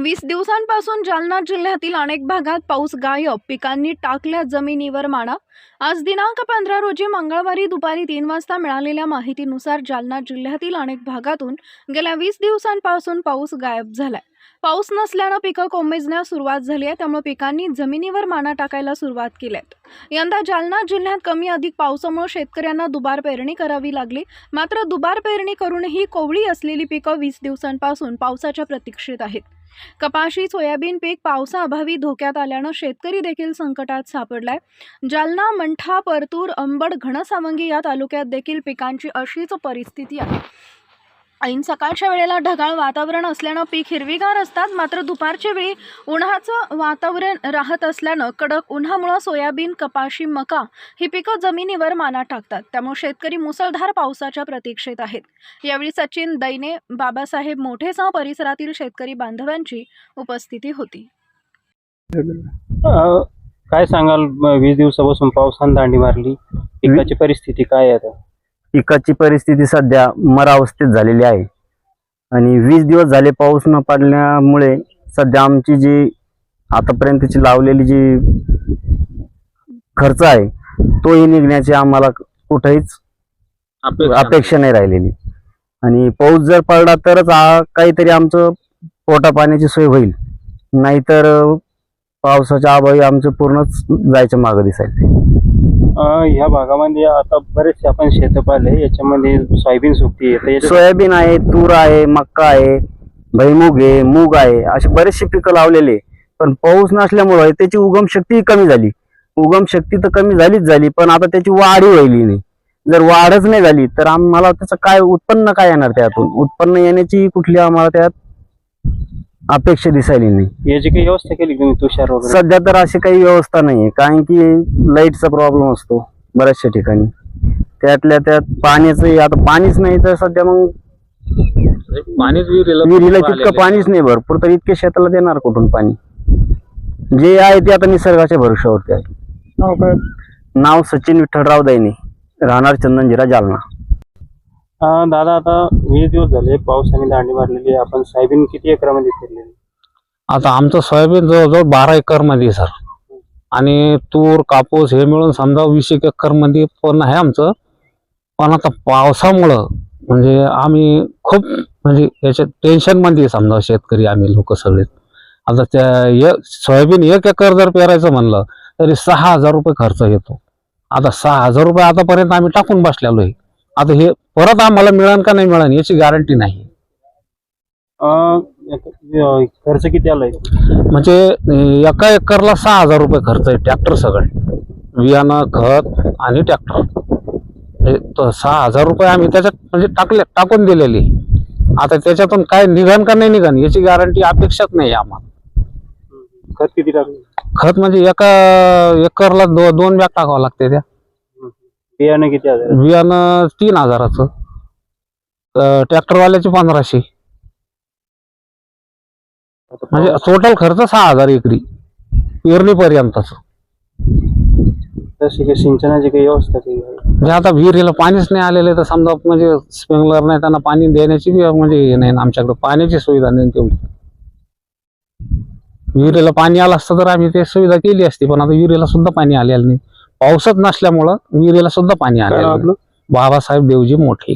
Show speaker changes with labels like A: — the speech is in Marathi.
A: 20 दिवसांपासून जालना जिल्ह्यातील अनेक भागात पाऊस गायब, पिकांनी टाकल्या जमिनीवर माना। आज दिनांक 15 रोजी मंगळवारी दुपारी 3 वाजता मिळालेल्या माहितीनुसार जालना जिल्ह्यातील अनेक भागातून गेल्या 20 दिवसांपासून पाऊस गायब झालाय। पाऊस नसल्याने पिकं कोमेजण्यास सुरुवात झाली आहे, त्यामुळे पिकांनी जमिनीवर माना टाकायला सुरुवात केली आहे। यंदा जालना जिल्ह्यात कमी अधिक पावसामुळे शेतकऱ्यांना दुबार पेरणी करावी लागली। मात्र दुबार पेरणी करूनही कोवळी असलेली पिकं 20 दिवसांपासून पावसाच्या प्रतीक्षेत आहेत। कपाशी, सोयाबीन पीक पावसाअभावी धोक्यात आल्यानं शेतकरी देखील संकटात सापडलाय। जालना, मंठा, परतूर, अंबड, घनसावंगी या तालुक्यात देखील पिकांची अशीच परिस्थिती आहे। ऐन सकाळच्या वेळेला ढगाळ वातावरण असल्यानं पीक हिरवीगार असतात, मात्र दुपारच्या वेळी उन्हाचं वातावरण राहत असल्यानं कडक उन्हामुळे सोयाबीन, कपाशी, मका ही पिकं जमिनीवर माना टाकतात। त्यामुळे शेतकरी मुसळधार पावसाच्या प्रतीक्षेत आहेत। यावेळी सचिन दैने, बाबासाहेब मोठेसह परिसरातील शेतकरी बांधवांची उपस्थिती होती।
B: काय सांगाल, 20 दिवसापासून पावसाने दांडी मारली, पिकाची परिस्थिती काय आहे आता?
C: पिकाची परिस्थिती सध्या मरावस्थेत झालेली आहे आणि 20 दिवस झाले पाऊस न पडल्यामुळे सध्या आमची जी आतापर्यंतची लावलेली जी खर्च आहे तोही निघण्याची आम्हाला कुठेच अपेक्षा नाही राहिलेली। आणि पाऊस जर पडला तरच काहीतरी आमचं पोटा पाण्याची सोय होईल, नाहीतर पावसाच्या अभावी आमचं पूर्णच जायचं मागं दिसायला।
B: ह्या भागामध्ये आता बरेचसे आपण शेत पाहिले, याच्यामध्ये सोयाबीन सुकती आहे,
C: सोयाबीन आहे, तूर आहे, मक्का आहे, भुईमुग आहे, मूग आहे, अशी बरेचशी पिकं लावलेले। पण पाऊस नसल्यामुळे त्याची उगम शक्ती कमी झाली। उगम शक्ती तर कमी झालीच झाली, पण आता त्याची वाढही व्हायली नाही। जर वाढच नाही झाली तर आम्हाला त्याचं काय उत्पन्न काय येणार? त्यातून उत्पन्न येण्याची कुठली आम्हाला त्यात अपेक्षा दिसायली नाही।
B: याची काही व्यवस्था केली तुम्ही तुषार वगैरे?
C: सध्या तर अशी काही व्यवस्था नाहीये, कारण की लाईटचा प्रॉब्लेम असतो बऱ्याचशा ठिकाणी। त्यातल्या त्यात पाण्याचं, आता पाणीच नाही तर सध्या मग विहिरीला तितकं पाणीच नाही भरपूर, तर इतके शेताला देणार कुठून पाणी? जे आहे ते आता निसर्गाच्या भरोश्यावरती आहे। नाव सचिन विठ्ठलराव दैने, राहणार चंदनजिरा, जालना।
B: दादा, आता 20 दिवस झाले पावसाने दांडी मारलेली, आपण सोयाबीन किती एकरामध्ये पेरलेली?
D: आता आमचं सोयाबीन जवळजवळ 12 एकर मध्ये सर, आणि तूर, कापूस हे मिळून समजा 20 एकर मध्ये पण आहे आमचं। पण आता पावसामुळं म्हणजे आम्ही खूप म्हणजे याच्या टेन्शन मध्ये समजा शेतकरी आम्ही लोक सगळे। आता त्या सोयाबीन 1 एकर जर पेरायचं म्हणलं तरी 6,000 रुपये खर्च येतो। आता 6,000 रुपये आतापर्यंत आम्ही टाकून बसलेलो आहे। आता हे परत आम्हाला मिळेल का नाही मिळेल याची गॅरंटी नाही।
B: खर्च किती आलाय?
D: म्हणजे 1 एकरला 6,000 रुपये खर्च आहे, ट्रॅक्टर सगळे, बियाणं, खत आणि ट्रॅक्टर। 6,000 रुपये आम्ही त्याच्यात म्हणजे टाकून दिलेली। आता त्याच्यातून काय निघन का नाही निघन याची गॅरंटी अपेक्षाच नाही आम्हाला।
B: खत किती टाकलं?
D: खत म्हणजे 1 एकरला 2 बॅग टाकावं लागते। त्या
B: बियाणं किती?
D: बियाणं 3,000चं, ट्रॅक्टरवाल्याचे 1500, म्हणजे टोटल खर्च 6,000 एकरी पेरणी पर्यंतच।
B: तशी काही सिंचनाची काही व्यवस्था काही?
D: म्हणजे आता विहिरीला पाणीच नाही आलेलं, तर समजा म्हणजे स्प्रिंकलर नाही, त्यांना पाणी देण्याची म्हणजे नाही, आमच्याकडे पाण्याची सुविधा नाही तेवढी। विहिरीला पाणी आलं असतं तर आम्ही ते सुविधा केली असती, पण आता विहिरीला सुद्धा पाणी आलेलं नाही। पाऊसच नसल्यामुळं विहिरीला सुद्धा पाणी आलेलं नाही। बाबासाहेब देवजी मोठे।